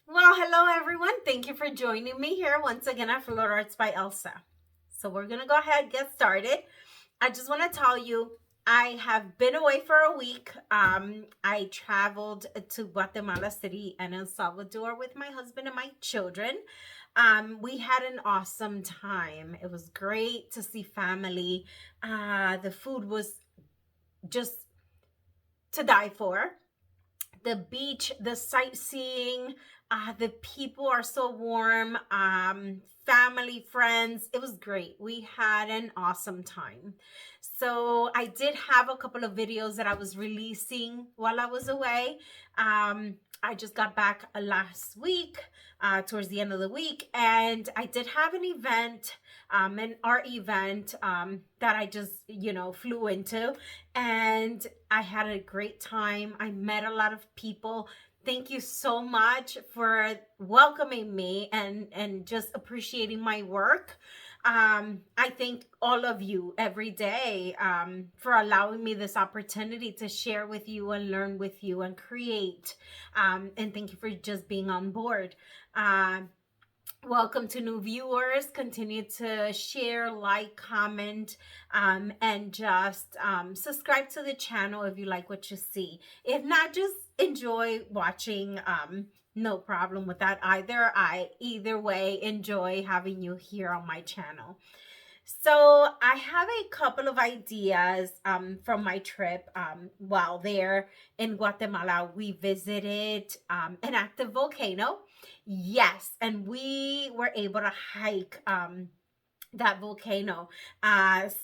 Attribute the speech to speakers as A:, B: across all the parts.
A: Well, hello everyone. Thank you for joining me here once again at Floral Arts by Elsa. So we're gonna go ahead and get started. I just want to tell you I have been away for a week. I traveled to Guatemala City and El Salvador with my husband and my children. We had an awesome time. It was great to see family. The food was just to die for. The beach, the sightseeing, the people are so warm. Family, friends, it was great. We had an awesome time. So I did have a couple of videos that I was releasing while I was away. I just got back last week, towards the end of the week, and I did have an event, an art event that I just, flew into, and I had a great time. I met a lot of people. Thank you so much for welcoming me and just appreciating my work. I thank all of you every day for allowing me this opportunity to share with you and learn with you and create. And thank you for just being on board. Welcome to new viewers. Continue to share, like, comment, and just subscribe to the channel if you like what you see. If not, just enjoy watching. No problem with that either. I either way enjoy having you here on my channel. So I have a couple of ideas from my trip. While there in Guatemala, we visited an active volcano. Yes, and we were able to hike that volcano.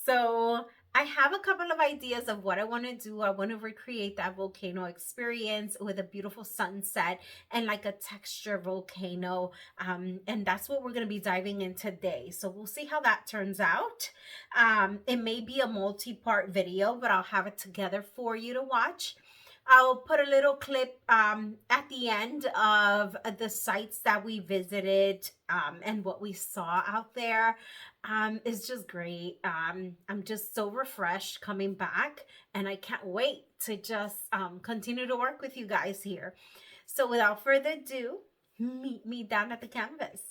A: So I have a couple of ideas of what I want to do. I want to recreate that volcano experience with a beautiful sunset and like a texture volcano. And that's what we're going to be diving in today. So we'll see how that turns out. It may be a multi-part video, but I'll have it together for you to watch. I'll put a little clip at the end of the sites that we visited and what we saw out there. It's just great. I'm just so refreshed coming back, and I can't wait to just continue to work with you guys here. So without further ado, meet me down at the canvas.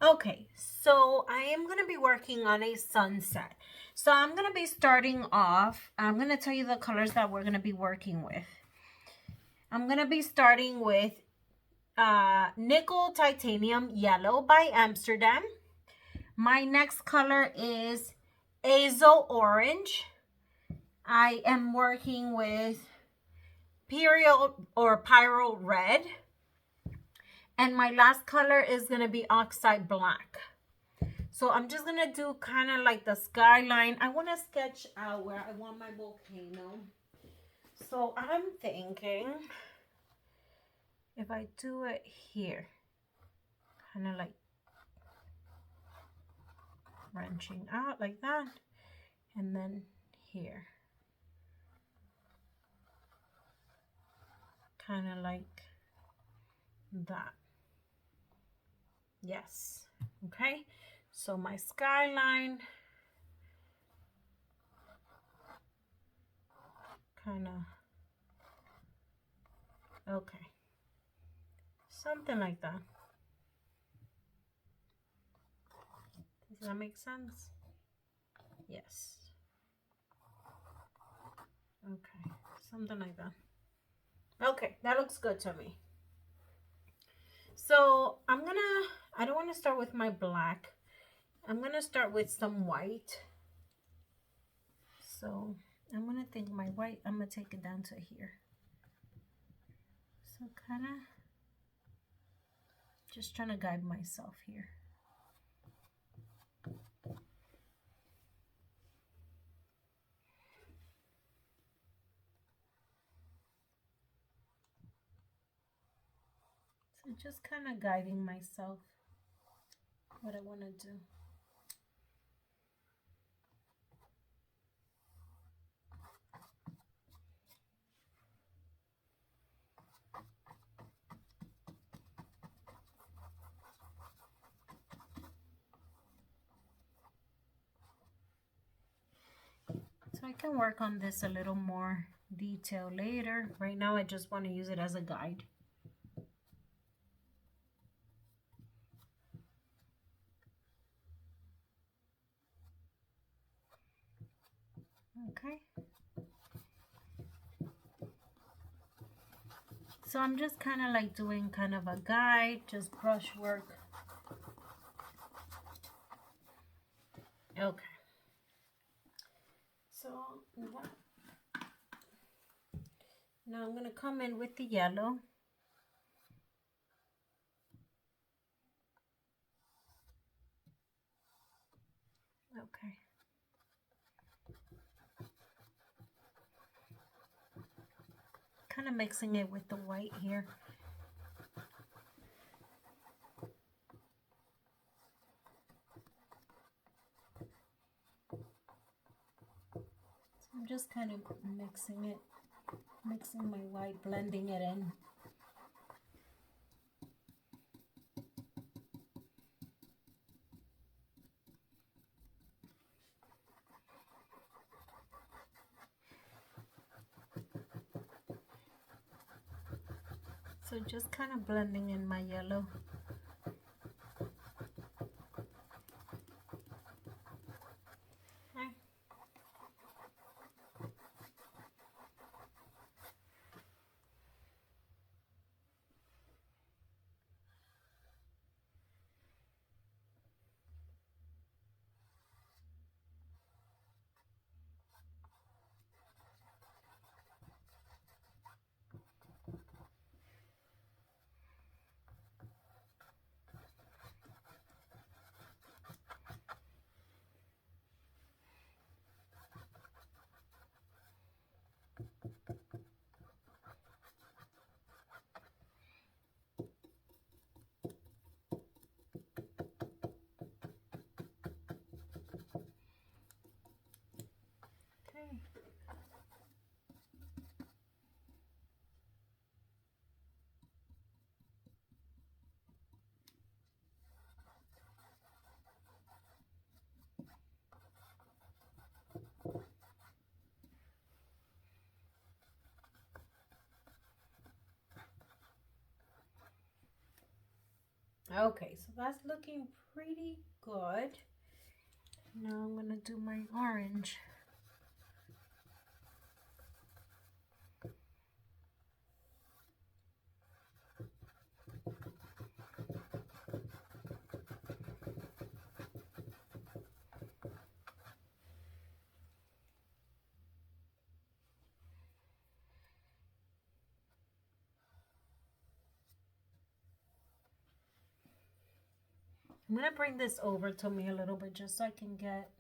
A: Okay, so I am going to be working on a sunset. So I'm going to be starting off, I'm going to tell you the colors that we're going to be working with. I'm going to be starting with Nickel Titanium Yellow by Amsterdam. My next color is Azo Orange. I am working with Pyrrole Red. And my last color is going to be Oxide Black. So I'm just going to do kind of like the skyline. I want to sketch out where I want my volcano. So I'm thinking if I do it here, kind of like branching out like that, and then here, kind of like that. Yes. Okay. So my skyline kind of, okay, something like that. Does that make sense? Yes. Okay, something like that. Okay, that looks good to me. So I don't want to start with my black. I'm gonna start with some white. So I'm gonna take my white, I'm gonna take it down to here. So kind of just trying to guide myself here. So just kind of guiding myself what I want to do. So I can work on this a little more detail later. Right now I just want to use it as a guide. Okay. So I'm just kind of like doing kind of a guide, just brush work. Okay. So now I'm going to come in with the yellow. Okay. Kind of mixing it with the white here. So I'm just kind of mixing my white, blending it in. So just kind of blending in my yellow. Okay. Okay, so that's looking pretty good. Now I'm gonna do my orange. I'm gonna bring this over to me a little bit just so I can get.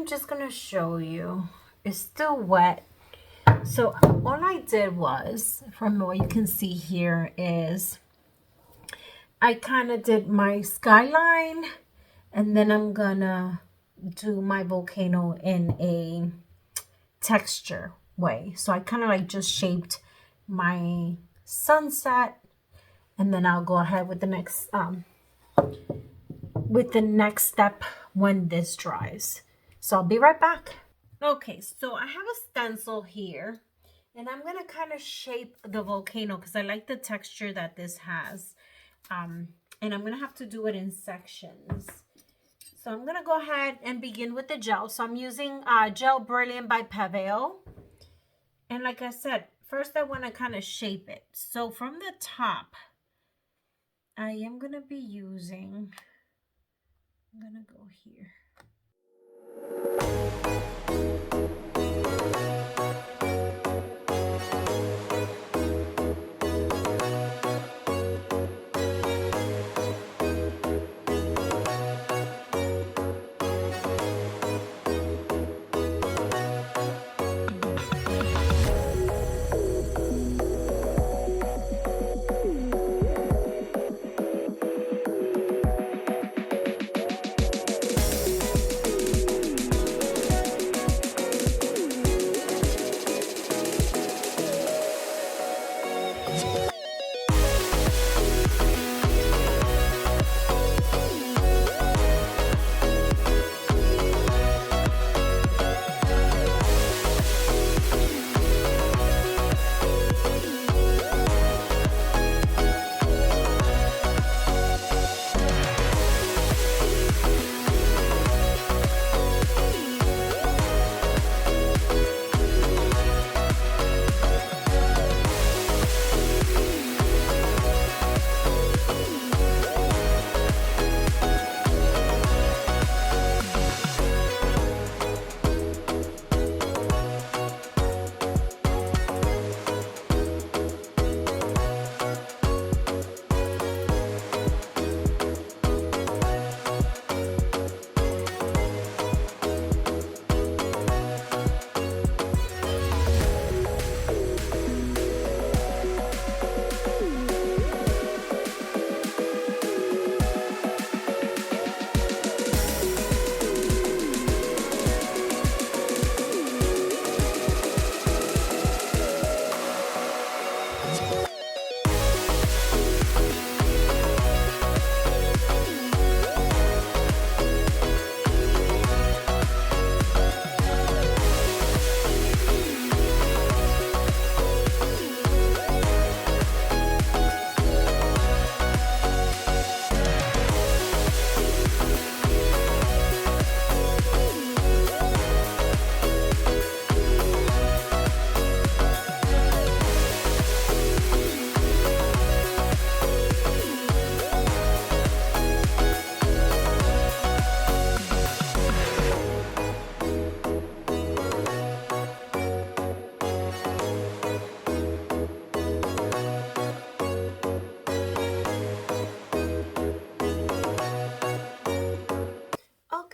A: I'm just gonna show you. It's still wet. So all I did was, from what you can see here, is I kind of did my skyline, and then I'm gonna do my volcano in a texture way. So I kind of like just shaped my sunset, and then I'll go ahead with the next step when this dries. So I'll be right back. Okay, so I have a stencil here, and I'm gonna kind of shape the volcano because I like the texture that this has. And I'm gonna have to do it in sections. So I'm gonna go ahead and begin with the gel. So I'm using Gel Brilliant by Pyrrole. And like I said, first I wanna kind of shape it. So from the top, I am gonna be using, I'm gonna go here.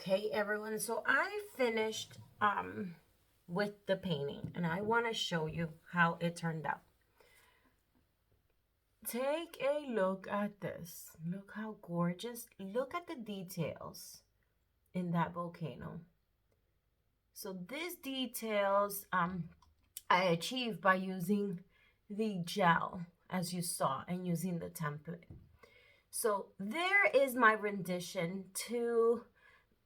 A: Okay, everyone, so I finished with the painting, and I want to show you how it turned out. Take a look at this. Look how gorgeous. Look at the details in that volcano. So these details I achieved by using the gel, as you saw, and using the template. So there is my rendition to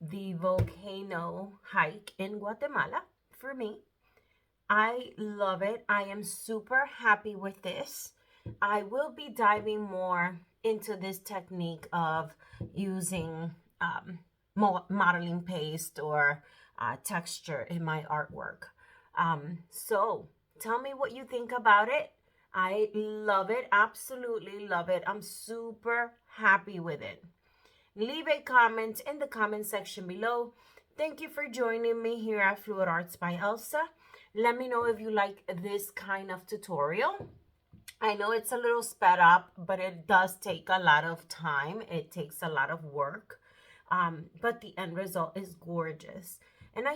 A: the volcano hike in Guatemala for me. I love it. I am super happy with this. I will be diving more into this technique of using modeling paste or texture in my artwork. So tell me what you think about it. I love it. Absolutely love it. I'm super happy with it. Leave a comment in the comment section below. Thank you for joining me here at Fluid Arts by Elsa. Let me know if you like this kind of tutorial. I know it's a little sped up, but it does take a lot of time. It takes a lot of work, but the end result is gorgeous. And I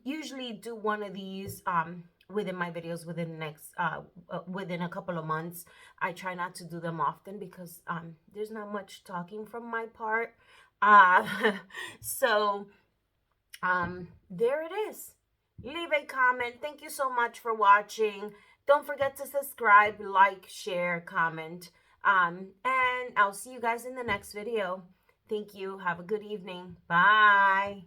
A: usually do one of these within my videos within the next within a couple of months. I try not to do them often because there's not much talking from my part. Uh, so there it is. Leave a comment. Thank you so much for watching. Don't forget to subscribe, like, share, comment. And I'll see you guys in the next video. Thank you. Have a good evening. Bye.